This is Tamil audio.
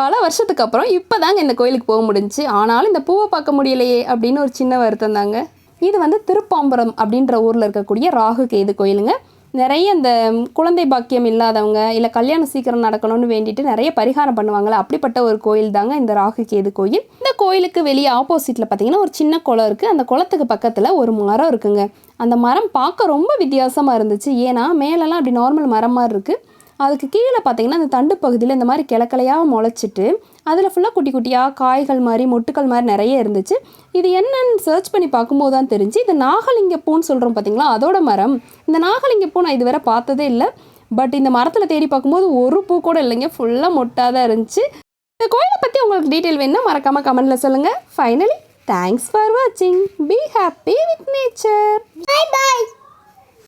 பல வருஷத்துக்கு அப்புறம் இப்போ தாங்க இந்த கோயிலுக்கு போக முடிஞ்சுச்சு. ஆனாலும் இந்த பூவை பார்க்க முடியலையே அப்படின்னு ஒரு சின்ன வருத்தம் தாங்க. இது வந்து திருப்பாம்புரம் அப்படின்ற ஊரில் இருக்கக்கூடிய ராகு கேது கோயிலுங்க. நிறைய இந்த குழந்தை பாக்கியம் இல்லாதவங்க இல்லை கல்யாணம் சீக்கிரம் நடக்கணும்னு வேண்டிட்டு நிறைய பரிகாரம் பண்ணுவாங்கள்ல, அப்படிப்பட்ட ஒரு கோயில் தாங்க இந்த ராகு கேது கோயில். இந்த கோயிலுக்கு வெளியே ஆப்போசிட்டில் பார்த்தீங்கன்னா ஒரு சின்ன குளம் இருக்குது. அந்த குளத்துக்கு பக்கத்தில் ஒரு மரம் இருக்குங்க. அந்த மரம் பார்க்க ரொம்ப வித்தியாசமாக இருந்துச்சு. ஏன்னா மேலெல்லாம் அப்படி நார்மல் மரம் மாதிரி இருக்குது. அதுக்கு கீழே பார்த்தீங்கன்னா அந்த தண்டு பகுதியில் இந்த மாதிரி கிளக்கிளையாக முளைச்சிட்டு அதில் ஃபுல்லாக குட்டி குட்டியாக காய்கள் மாதிரி மொட்டுக்கள் மாதிரி நிறைய இருந்துச்சு. இது என்னன்னு சர்ச் பண்ணி பார்க்கும்போது தான் தெரிஞ்சு இது நாகலிங்க பூன்னு சொல்கிறோம் பார்த்தீங்களா, அதோட மரம். இந்த நாகலிங்க பூ நான் இதுவரை பார்த்ததே இல்லை. பட் இந்த மரத்தில் தேடி பார்க்கும்போது ஒரு பூ கூட இல்லைங்க, ஃபுல்லாக மொட்டாக தான் இருந்துச்சு. இந்த கோயிலை பற்றி உங்களுக்கு டீட்டெயில் வேணும்னா மறக்காமல் கமெண்ட்டில் சொல்லுங்கள். ஃபைனலி தேங்க்ஸ் ஃபார் வாட்சிங். Be happy with nature. Bye bye.